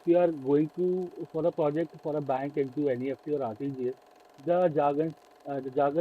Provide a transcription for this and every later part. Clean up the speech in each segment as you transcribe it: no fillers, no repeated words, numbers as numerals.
you are going to for a project for a bank into NEFT or RTGS, the jargon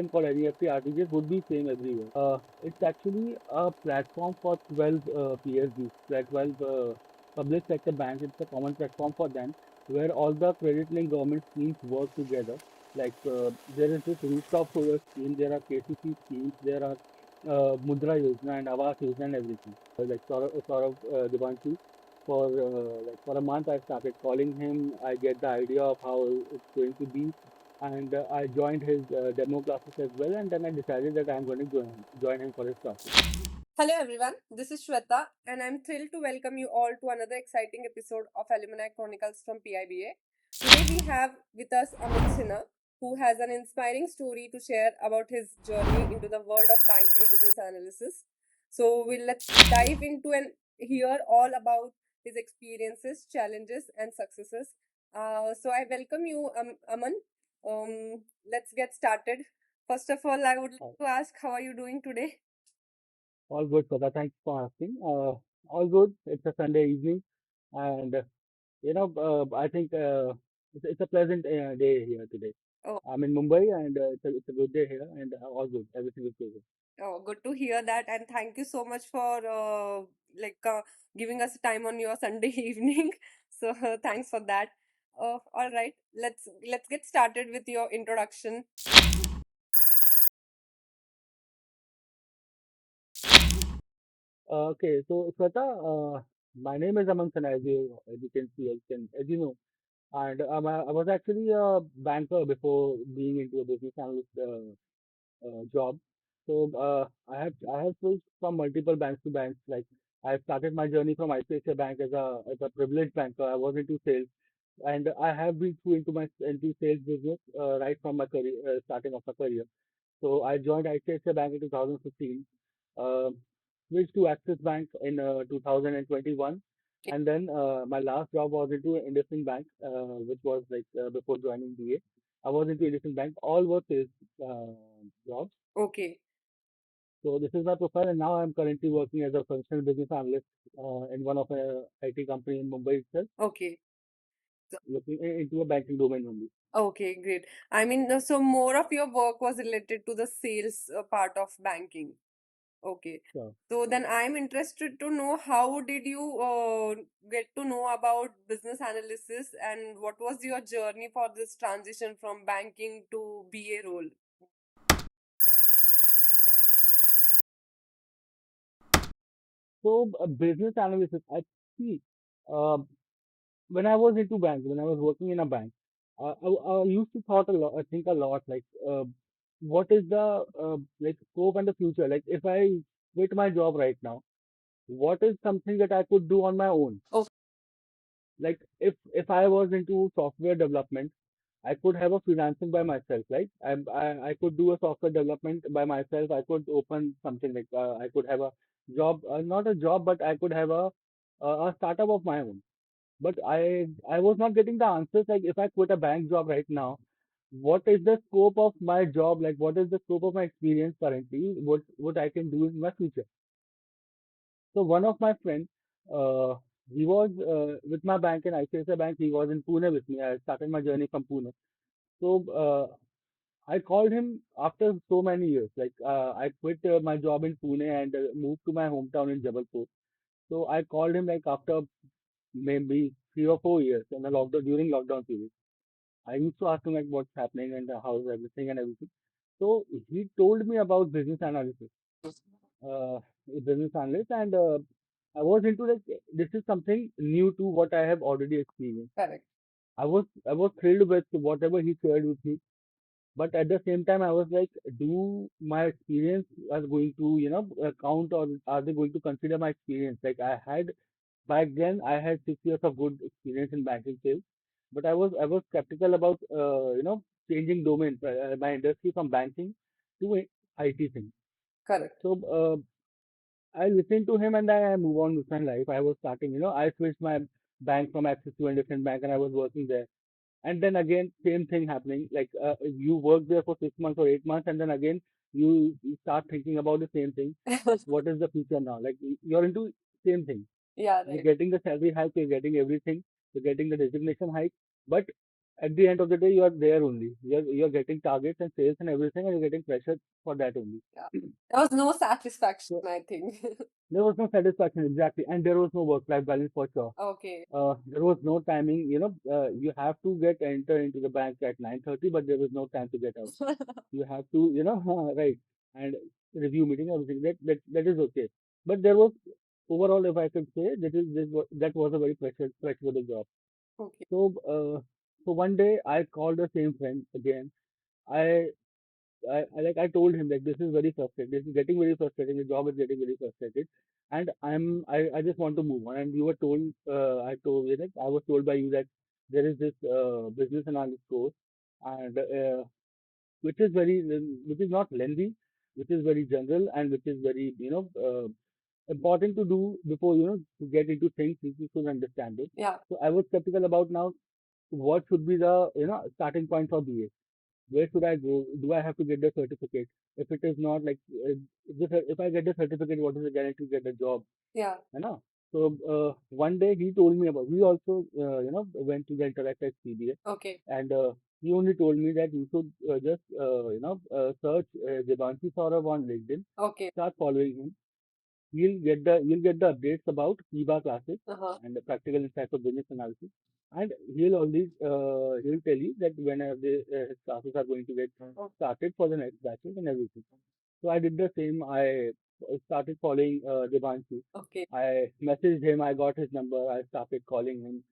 called NEFT RTGS would be same everywhere. It's actually a platform for 12 PSBs, like 12 public sector banks. It's a common platform for them where all the credit linked government schemes work together. Like there is this rooftop solar scheme, there are KCC schemes, there are Mudra Yojana and Awas Yojana and everything. Like Devanshu, for a month I started calling him. I get the idea of how it's going to be, and I joined his demo classes as well. And then I decided that I'm going to join him for his classes. Hello everyone, this is Shweta and I'm thrilled to welcome you all to another exciting episode of Alumni Chronicles from PIBA. Today we have with us Aman Sinha, who has an inspiring story to share about his journey into the world of banking business analysis. So let's dive into and hear all about his experiences, challenges and successes. So I welcome you Aman. Let's get started. First of all, I would like to ask, how are you doing today? All good, Sada. Thanks for asking. All good. It's a Sunday evening, and I think it's a pleasant day here today. Oh, I'm in Mumbai, and it's a good day here, and all good. Everything is good. oh, good to hear that, and thank you so much for like giving us time on your Sunday evening. So thanks for that. All right, let's get started with your introduction. Okay, so Sweta, my name is Aman Sinha, as you can see, as you know, and I was actually a banker before being into a business analyst job. So I have switched from multiple banks to banks. Like I started my journey from ICICI Bank as a privileged banker. I was into sales, and I have been through into sales business right from my career, starting of my career. So I joined ICICI Bank in 2015, uh, switched to Axis Bank in 2021, Okay. and then my last job was into IndusInd Bank, which was like before joining BA. I was into IndusInd Bank. All were sales jobs. Okay. So this is my profile, and now I'm currently working as a functional business analyst in one of a IT company in Mumbai itself, Okay. So, looking into a banking domain only. okay, great. I mean, so more of your work was related to the sales part of banking. Okay. So, So then I'm interested to know, how did you get to know about business analysis, and what was your journey for this transition from banking to BA role? business analysis, I see. Uh, when I was into bank, when I was working in a bank, I used to thought a lot, think a lot, like what is the like scope and the future? Like if I quit my job right now, what is something that I could do on my own? Okay. Like if I was into software development, I could have a freelancing by myself, right? I could do a software development by myself. I could open something like I could have a job, not a job, but I could have a startup of my own. But I was not getting the answers. Like if I quit a bank job right now, what is the scope of my job? Like what is the scope of my experience currently? What I can do in my future? So one of my friends, uh, he was with my bank in ICICI Bank. He was in Pune with me. I started my journey from Pune. So I called him after so many years. Like I quit my job in Pune and moved to my hometown in Jabalpur. So I called him like after maybe 3 or 4 years in the lockdown during lockdown period. I used to ask him like what's happening and how's everything and everything. So he told me about business analysis, uh, business analyst, and I was into like this is something new to what I have already experienced. Correct. I was thrilled with whatever he shared with me, but at the same time I was like, do my experience are going to count, or are they going to consider my experience? Like I had back then, I had 6 years of good experience in banking sales, but I was skeptical about changing domain, my industry from banking to IT thing. Correct. So I listened to him and I move on with my life. I was starting, I switched my bank from Axis to a different bank and I was working there. And then again, same thing happening. Like you work there for 6 months or 8 months, and then again you start thinking about the same thing. Like what is the future now? Like you're into same thing. Yeah, You're right. getting the salary hike, you're getting everything, you're getting the designation hike, but at the end of the day, you are there only. You're getting targets and sales and everything, and you're getting pressure for that only. Yeah. There was no satisfaction, So I think. there was no satisfaction exactly, and there was no work-life balance for sure. Okay. There was no timing. You have to get enter into the bank at 9:30, but there was no time to get out. You have to, right, and review meeting everything. That is okay. But there was overall, if I could say, that was a very pressurable job. Okay. So, so one day I called the same friend again. I I told him like this is very frustrating. This is getting very frustrating. The job is getting very frustrated, and I just want to move on. And you were told I told you that I was told by you that there is this business analyst course, and which is very which is not lengthy, which is very general, and which is very important to do before to get into things which you should understand it. Yeah. So I was skeptical about now what should be the starting point for BA. Where should I go? Do I have to get the certificate? If it is not like if I get the certificate, what is the guarantee to get a job? Yeah. You know. So one day he told me about. We also went to the InteractX-PIBA, Okay. and he only told me that you should just search Devanshi Saurav on LinkedIn, Okay. start following him. You'll get the updates about PIBA classes Uh-huh. and the practical insights of business analysis. And he'll tell you that when his classes are going to get started for the next batches and everything. So I did the same. I started following Devanshu. Okay. I messaged him. I got his number. I started calling him.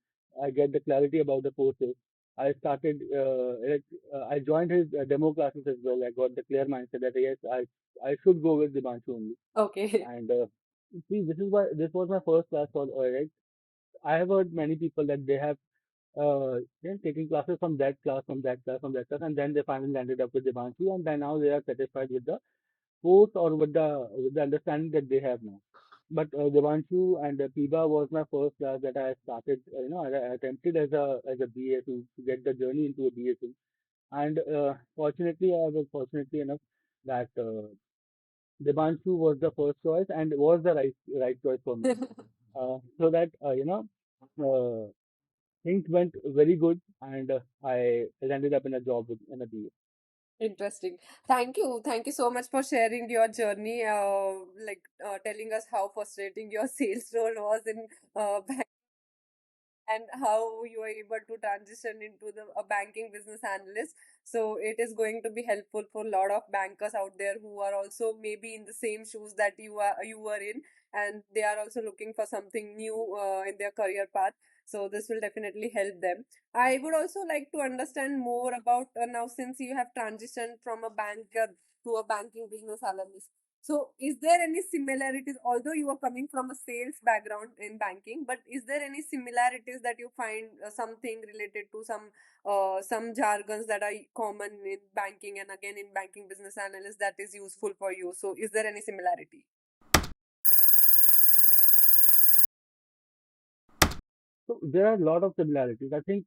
I get the clarity about the courses. I started. I joined his demo classes as well. I got the clear mindset that yes, I should go with Devanshu only. Okay. And see, this was my first class for right. I have heard many people that they have taking classes from that class, from that class, from that class, and then they finally landed up with Devanshu, and then now they are satisfied with the course or with the understanding that they have now. But Devanshu and PIBA was my first class that I started. I attempted as a BA to get the journey into a BA thing. And fortunately, I was fortunately enough that Devanshu was the first choice and was the right choice for me. So that things went very good, and I ended up in a job in a BA. Interesting. Thank you. Thank you so much for sharing your journey, telling us how frustrating your sales role was in and how you are able to transition into a banking business analyst. So it is going to be helpful for a lot of bankers out there who are also maybe in the same shoes that you were in, and they are also looking for something new in their career path. So this will definitely help them. I would also like to understand more about now, since you have transitioned from a banker to a banking business analyst. So, is there any similarities? Although you are coming from a sales background in banking, but is there any similarities that you find something related to some jargons that are common in banking and again in banking business analyst that is useful for you? So, is there any similarity? So there are a lot of similarities. I think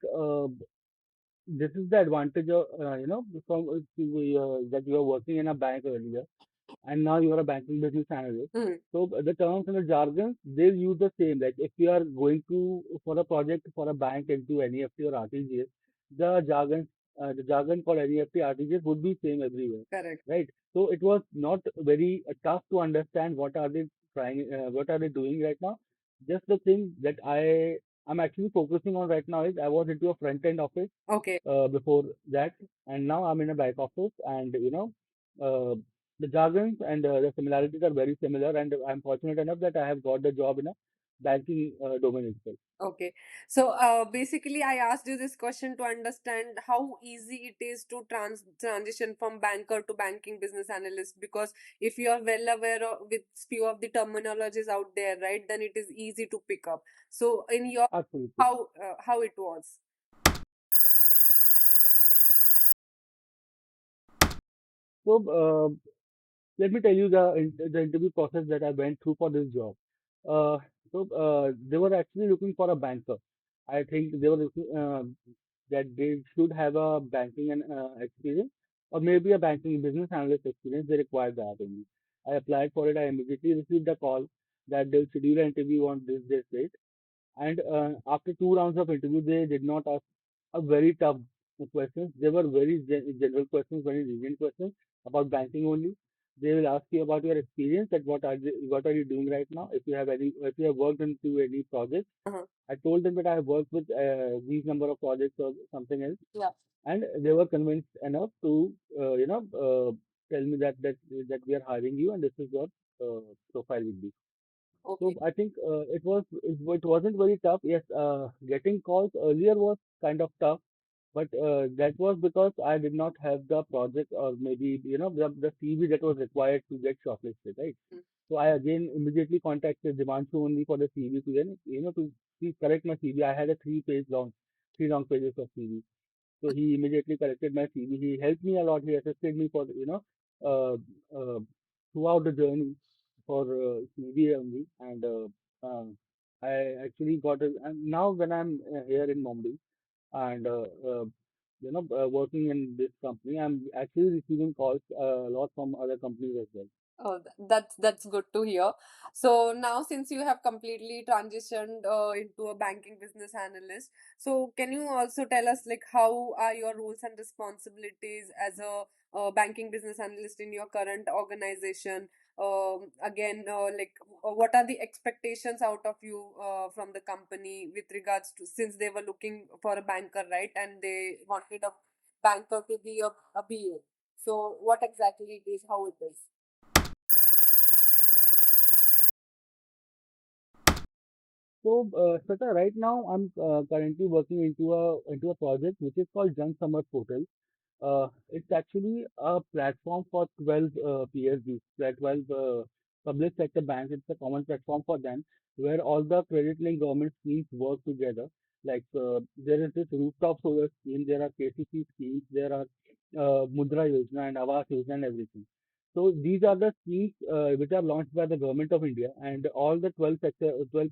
this is the advantage of from that you are working in a bank earlier, and now you are a banking business analyst. Hmm. So the terms and the jargons, they'll use the same. Like if you are going to for a project for a bank into NEFT or RTGS, the jargon for NEFT RTGS would be same everywhere, Correct. right? So it was not very tough to understand what are they doing right now. Just the thing that I'm actually focusing on right now is I was into a front end office Okay. before that, and now I'm in a back office, and uh, the jargons and the similarities are very similar, and I'm fortunate enough that I have got the job in a banking domain itself. Okay. So basically, I asked you this question to understand how easy it is to transition from banker to banking business analyst. Because if you are well aware with few of the terminologies out there, right, then it is easy to pick up. So in your Absolutely. how it was. So let me tell you the interview process that I went through for this job. Uh, they were actually looking for a banker. I think they were looking that they should have a banking and experience, or maybe a banking business analyst experience. They required that only. I applied for it. I immediately received a call that they'll schedule an interview on this date. And after two rounds of interview, they did not ask a very tough questions. They were very general questions, very lenient questions about banking only. They will ask you about your experience, that what are you doing right now? If you have worked into any project. Uh-huh. I told them that I have worked with these number of projects or something else, Yeah. and they were convinced enough to tell me that we are hiring you and this is your profile will be. So Okay. I think it wasn't very tough. Yes, getting calls earlier was kind of tough, but that was because I did not have the project or maybe the CV that was required to get shortlisted, right? Mm. So I again immediately contacted Devanshu only for the CV to then to please correct my CV. I had a three long pages of CV. So he immediately corrected my CV. He helped me a lot. He assisted me for uh, uh, throughout the journey for CV only, and I actually got it. And now when I'm here in Mumbai and working in this company, I'm actually receiving calls a lot from other companies as well. Oh, that's good to hear. So now, since you have completely transitioned into a banking business analyst, so can you also tell us like how are your roles and responsibilities as a banking business analyst in your current organization? Again, what are the expectations out of you from the company with regards to, since they were looking for a banker, right? And they wanted a banker to be a BA. So what exactly it is, how it is? So, Sweta, right now I'm currently working into a project which is called Jan Samar Portal. It's actually a platform for 12 PSBs, 12 public sector banks. It's a common platform for them where all the credit linked government schemes work together. Like there is this rooftop solar scheme, there are KCC schemes, there are Mudra Yojana and Awas Yojana and everything. So these are the schemes which are launched by the government of India, and all the 12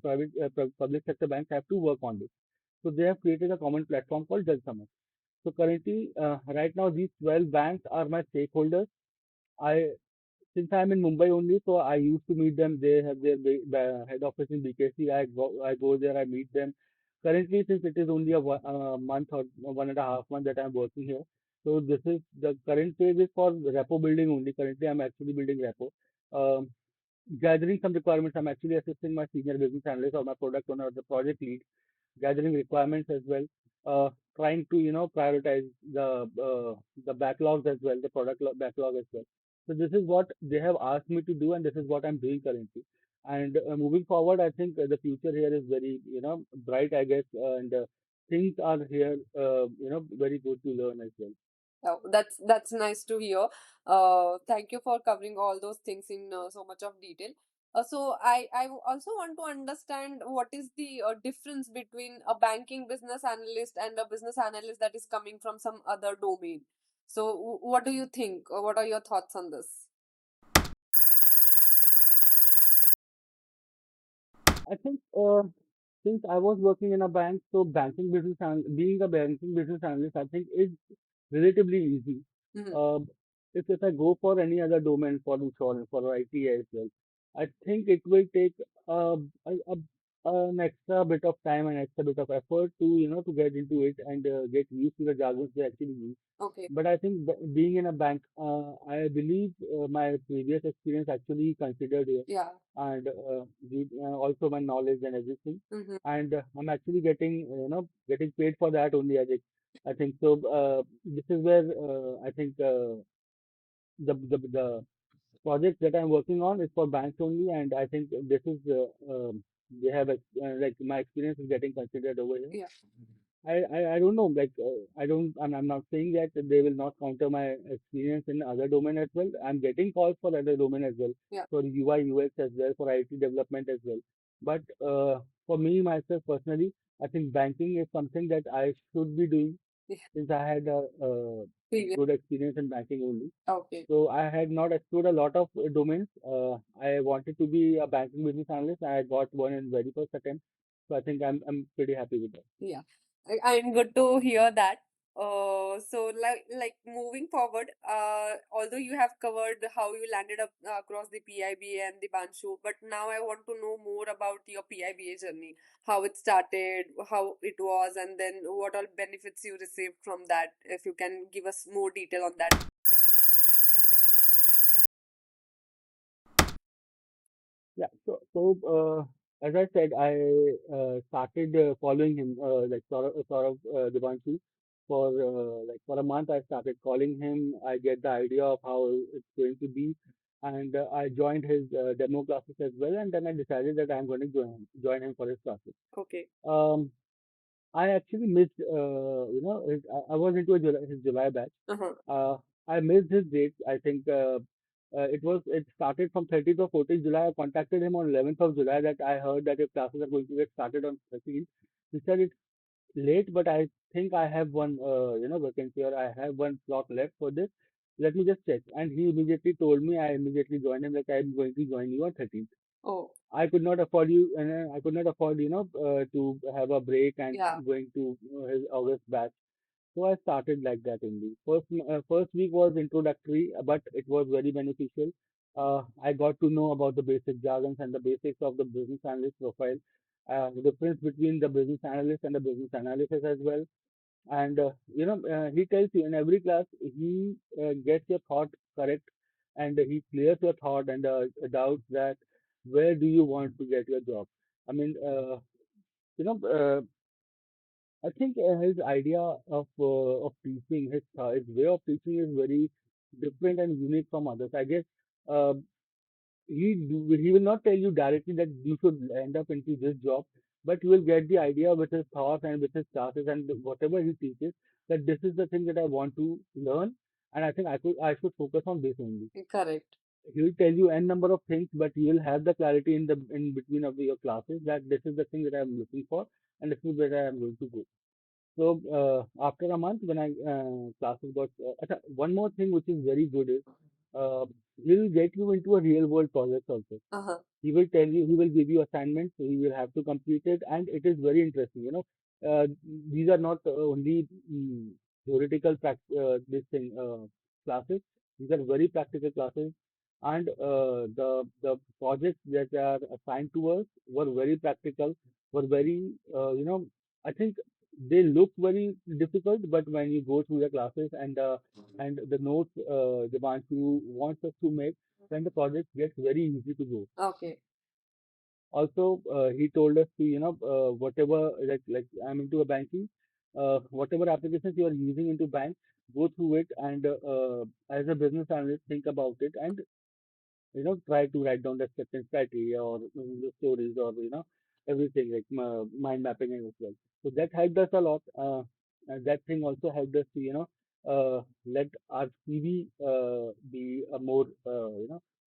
private public sector banks have to work on this. So they have created a common platform called Jal Samad. So currently, right now, these 12 banks are my stakeholders. I, since I'm in Mumbai only, so I used to meet them. They have their head office in BKC. I go there, I meet them. Currently, since it is only a month or 1.5 months that I'm working here, so this is the current phase is for repo building only. Currently, I'm actually building repo. Um, Gathering some requirements. I'm actually assisting my senior business analyst or my product owner or the project lead gathering requirements as well, trying to prioritize the backlogs as well, the backlog as well. So this is what they have asked me to do, and this is what I'm doing currently. And moving forward, I think the future here is very bright, I guess, and things are here very good to learn as well. Oh, that's nice to hear. Thank you for covering all those things in so much of detail. So I also want to understand what is the difference between a banking business analyst and a business analyst that is coming from some other domain. So what do you think? What are your thoughts on this? I think since I was working in a bank, so being a banking business analyst, I think is relatively easy. Mhm. Um, if I go for any other domain for insurance for IT as well, I think it will take uh, a, a, an extra bit of time and extra bit of effort to to get into it and get used to the jargons they actually use. Okay. But I think being in a bank, I believe my previous experience actually considered here, Yeah. and also my knowledge and everything. Mm-hmm. And I'm actually getting, getting paid for that only. I think so. This is where I think the project that I'm working on is for banks only, and I think this is they have like my experience is getting considered over here. Yeah. I don't know, like, I'm not saying that they will not counter my experience in other domain as well. I'm getting calls for other domain as well, Yeah. for UI, UX as well, for IT development as well. But for me, myself personally, I think banking is something that I should be doing Yeah. since I had a Previous. good experience in banking only. Okay. So I had not explored a lot of domains. I wanted to be a banking business analyst. I got one in very first attempt. So I think I'm pretty happy with that. Yeah. I'm good to hear that. So moving forward, although you have covered how you landed up across the PIBA and the Banshu, but now I want to know more about your PIBA journey, how it started, how it was, and then what all benefits you received from that. If you can give us more detail on that. Yeah. As I said, I started following him, like Devanshi, for for a month. I started calling him. I get the idea of how it's going to be, and I joined his demo classes as well. And then I decided that I'm going to join him for his classes. Okay. Um, I actually missed, I was into his July batch. Uh-huh. Uh, I missed his dates. I think it started from 30th or 14th July. I contacted him on 11th of July that I heard that your classes are going to get started on 13th. He said it's late, but I think I have one, vacancy, or I have one slot left for this. Let me just check. And he immediately told me. I immediately joined him, like I'm going to join you on 13th. Oh, I could not afford I could not afford, to have a break and yeah. going to his August batch. So I started like that only. First week was introductory, but it was very beneficial. I got to know about the basic jargons and the basics of the business analyst profile, the difference between the business analyst and the business analysis as well. And he tells you in every class, he gets your thought correct, and he clears your thought and doubts that where do you want to get your job. I mean, you know, uh, I think his idea of teaching, his way of teaching is very different and unique from others. I guess uh, he will not tell you directly that you should end up into this job, but you will get the idea with his thoughts and with his classes and whatever he teaches, that this is the thing that I want to learn, and I think I should focus on this only. Correct. He will tell you n number of things, but you will have the clarity in between of your classes that this is the thing that I am looking for, and this is where I am going to go. So after a month, when I classes got one more thing which is very good is uh, he'll get you into a real world project also. Uh-huh. He will tell you, he will give you assignments, so you will have to complete it, and it is very interesting. These are not only theoretical this thing classes. These are very practical classes, and the projects that are assigned to us were very practical, were very I think they look very difficult, but when you go through the classes and the notes the ones you want us to make, then the project gets very easy to go. Okay. Also, he told us to, whatever, like I'm into a banking, whatever applications you are using into bank, go through it and as a business analyst, think about it and, try to write down the acceptance criteria or the stories or, everything like mind mapping and as well. So that helped us a lot. And that thing also helped us to, let our CV be a more,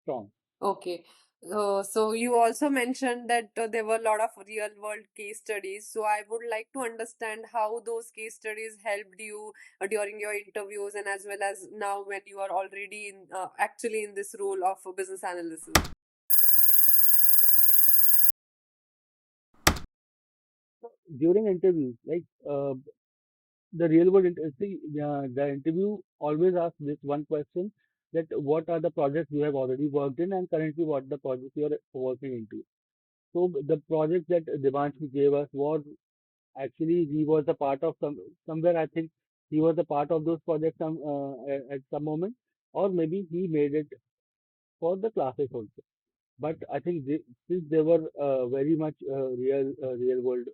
strong. Okay. So you also mentioned that there were a lot of real world case studies. So I would like to understand how those case studies helped you during your interviews and as well as now when you are already in actually in this role of a business analyst. During interviews, like the real world see, the interview always asks this one question, that what are the projects you have already worked in and currently what the projects you are working into. So the project that Devanshi gave us was actually he was a part of somewhere, I think he was a part of those projects at some moment, or maybe he made it for the classes also. But I think since they were very much real world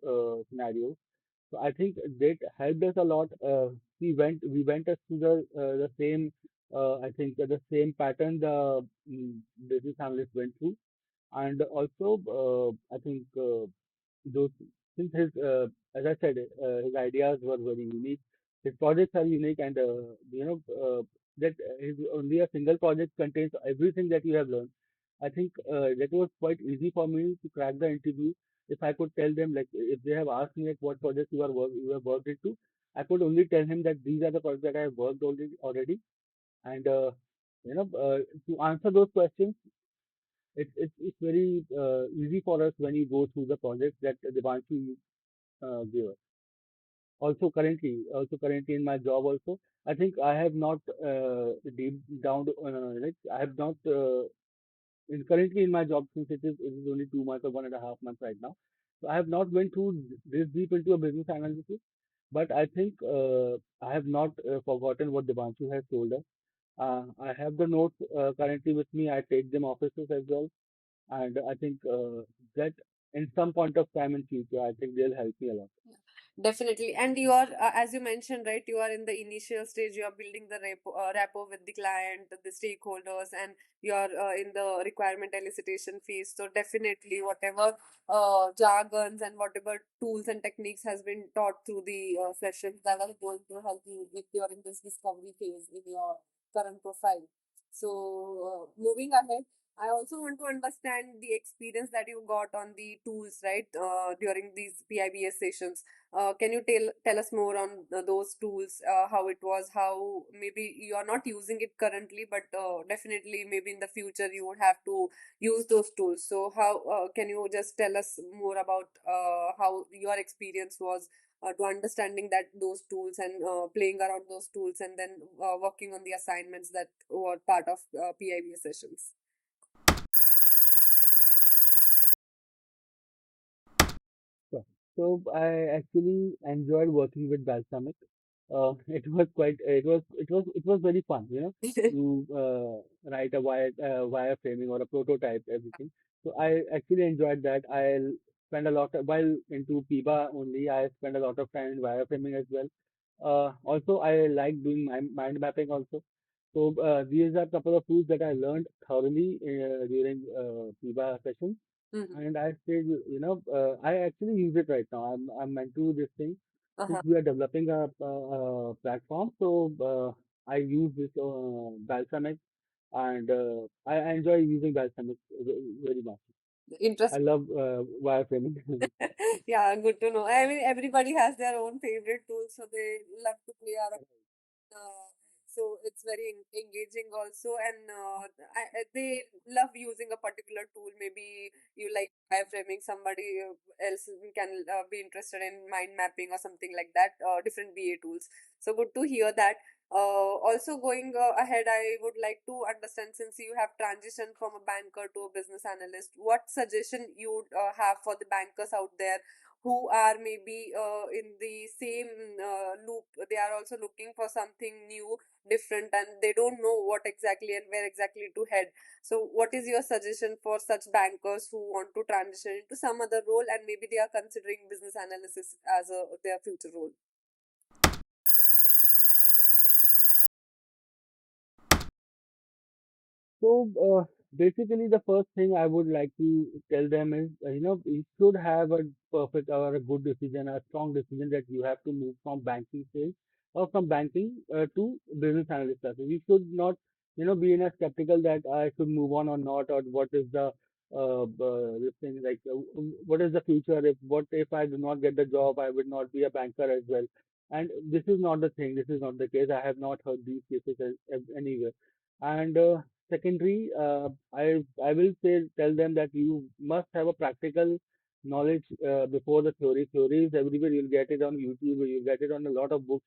scenarios, so I think that helped us a lot. We went us to the same I think the same pattern the business analyst went through, and also I think those since his as I said, his ideas were very unique. His projects are unique, and that his only a single project contains everything that you have learned. I think that was quite easy for me to crack the interview. If I could tell them, like if they have asked me like what projects you have worked into, I could only tell him that these are the projects that I have worked already, and to answer those questions, it's very easy for us when you go through the project that Devanshu gave us. also currently in my job also. I think I have not deep down like I have not currently in my job since it is only 2 months or 1.5 months right now. So I have not went through this deep into a business analysis, but I think I have not forgotten what Devanshu has told us. I have the notes currently with me. I take them offices as well, and I think that in some point of time in future, I think they'll help me a lot. Definitely. And you are, as you mentioned, right, you are in the initial stage, you are building the rapport with the client, the stakeholders, and you are in the requirement elicitation phase. So, definitely, whatever jargons and whatever tools and techniques has been taught through the sessions that are going to help you if you are in this discovery phase in your current profile. So, moving ahead, I also want to understand the experience that you got on the tools, right, during these PIBS sessions. Can you tell us more on those tools, how it was, how maybe you are not using it currently, but definitely maybe in the future you would have to use those tools. So how can you just tell us more about how your experience was to understanding that those tools and playing around those tools and then working on the assignments that were part of PIBA sessions? So, so I actually enjoyed working with Balsamic. It was very fun, to write a wireframing or a prototype, everything. So I actually enjoyed that. I spend a lot of, while into PIBA only, I spend a lot of time in wireframing as well. Also, I like doing mind mapping also. So these are a couple of tools that I learned thoroughly during PIBA sessions, Mhm. and I said, I actually use it right now. I'm into this thing since Uh-huh. we are developing a platform. So I use this Balsamic, and I enjoy using Balsamic very much. I Interest. love wireframing. Yeah, good to know. I mean, everybody has their own favorite tools, so they love to play around. So it's very engaging also, and they love using a particular tool. Maybe you like wireframing, somebody else can be interested in mind mapping or something like that, different BA tools. So good to hear that. Also going ahead, I would like to understand, since you have transitioned from a banker to a business analyst, what suggestion you would have for the bankers out there who are maybe in the same loop. They are also looking for something new, different, and they don't know what exactly and where exactly to head. So what is your suggestion for such bankers who want to transition into some other role, and maybe they are considering business analysis as their future role? So basically, the first thing I would like to tell them is, you should have a perfect or a good decision, a strong decision that you have to move from banking sales or from banking to business analyst. So you should not, be in a skeptical that I should move on or not, or what is the this thing like, what is the future? If I do not get the job, I would not be a banker as well. And this is not the thing. This is not the case. I have not heard these cases anywhere. And secondary, I will tell them that you must have a practical knowledge before the theory. Theory is everywhere. You'll get it on YouTube. You'll get it on a lot of books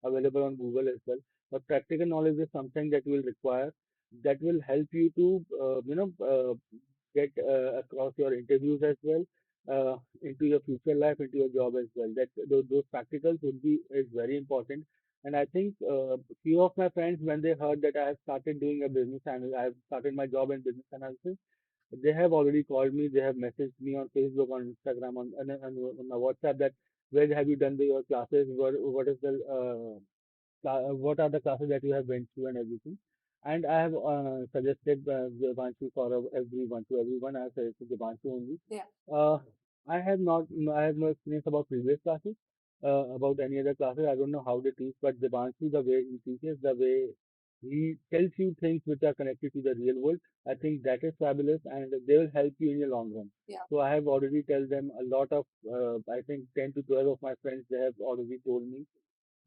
available on Google as well. But practical knowledge is something that you will require. That will help you to get across your interviews as well, into your future life, into your job as well. That those practicals would be is very important. And I think few of my friends, when they heard that I have started doing a business and I have started my job in business analysis, they have already called me. They have messaged me on Facebook, on Instagram, on my WhatsApp that where have you done your classes? What is the what are the classes that you have went through and everything. And I have suggested Devanshu for everyone. I have suggested Devanshu only. Yeah. Uh, I have no experience about previous classes, about any other classes. I don't know how they teach, but Devanshu, the way he teaches, the way he tells you things which are connected to the real world, I think that is fabulous, and they will help you in the long run. Yeah. So I have already tell them a lot of, I think 10 to 12 of my friends, they have already told me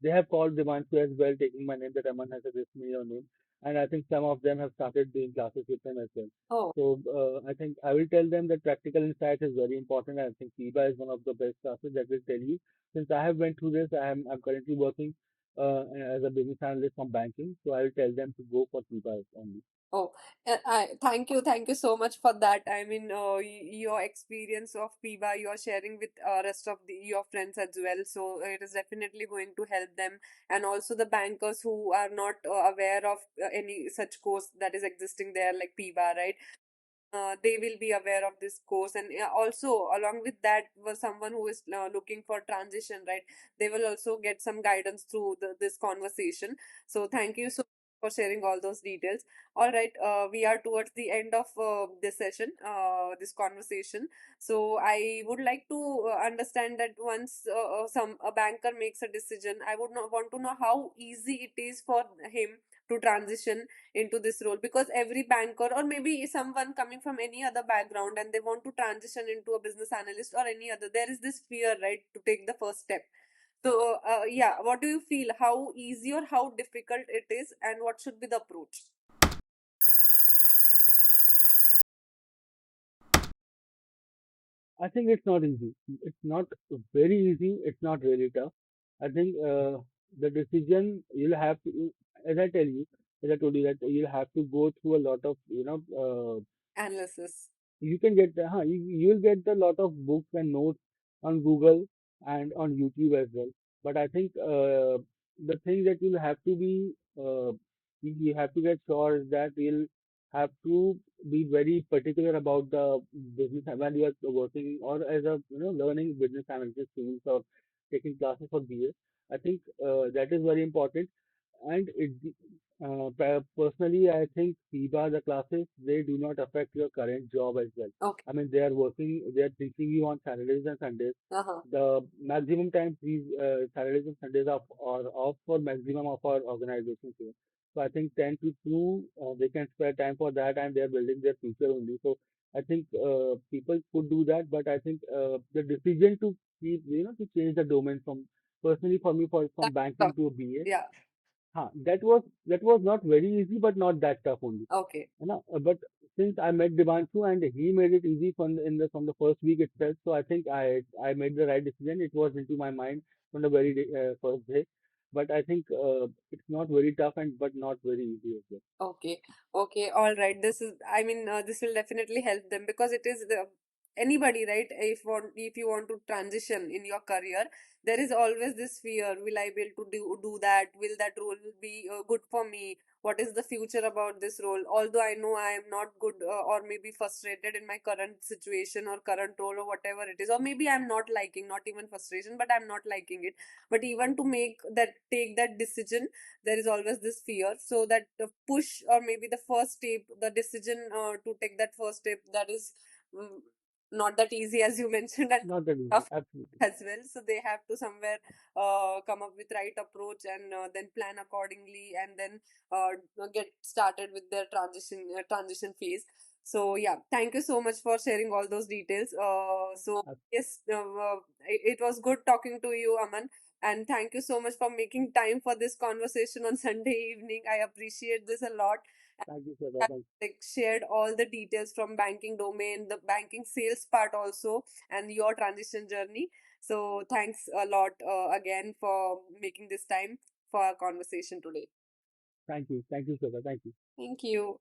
they have called Devanshu as well, taking my name that Aman has suggested me your name. and I think some of them have started doing classes with them as well. Oh, So I think I will tell them that practical insight is very important. I think PIBA is one of the best classes that will tell you. Since I have went through this, I'm currently working as a business analyst from banking, so I will tell them to go for PIBA only. oh, thank you so much for that. I mean, your experience of PIBA, you are sharing with rest of your friends as well. So it is definitely going to help them, and also the bankers who are not aware of any such course that is existing there, like PIBA, right? They will be aware of this course, and also along with that was someone who is looking for transition, right? They will also get some guidance through this conversation. So thank you so much for sharing all those details. All right, we are towards the end of this session, this conversation. So I would like to understand that once some a banker makes a decision, I would not want to know how easy it is for him to transition into this role, because every banker or maybe someone coming from any other background and they want to transition into a business analyst or any other, there is this fear, right, to take the first step. So yeah, what do you feel, how easy or how difficult it is, and what should be the approach? I think it's not easy. It's not very easy. It's not really tough. I think the decision you'll have to, as I tell you, as I told you that you'll have to go through a lot of, Analysis. you can get you'll get a lot of books and notes on Google and on YouTube as well. But I think the thing that you'll have to be you have to get sure is that you'll have to be very particular about the business when you are working or as a learning business analysis tools or taking classes for BA. I think that is very important. And personally, I think PIBA, the classes, they do not affect your current job as well. Okay. I mean, they are teaching you on Saturdays and Sundays. Uh-huh. The maximum time these Saturdays and Sundays are off for maximum of our organizations here. So I think 10 to 2, they can spare time for that and they're building their future only. So I think people could do that, but I think the decision to to change the domain from, personally for me, from That's banking tough. to a BA, Yeah. that was not very easy, but not that tough only. Okay. But since I met Divanshu and he made it easy from the first week itself, so I think I made the right decision. It was into my mind from the first day. But I think it's not very tough and but not very easy as well. Okay, okay, all right. This is, I mean, this will definitely help them, because it is anybody, right? If you want to transition in your career, there is always this fear. Will I be able to do that? Will that role be good for me? What is the future about this role? Although I know I am not good, or maybe frustrated in my current situation or current role or whatever it is, or maybe I'm not liking, not even frustration, but I'm not liking it. But even to take that decision, there is always this fear. So that the push, or maybe the first step, the decision to take that first step, that is mm, not that easy, as you mentioned, and Not that easy, tough absolutely. as well. So they have to somewhere come up with right approach, and then plan accordingly, and then get started with their transition phase. So yeah, thank you so much for sharing all those details. So Ab- yes, it was good talking to you, Aman, and thank you so much for making time for this conversation on Sunday evening. I appreciate this a lot. Thank you, sir. Have, like, shared all the details from banking domain, the banking sales part also, and your transition journey. So thanks a lot again for making this time for our conversation today. Thank you, sir. Thank you. Thank you.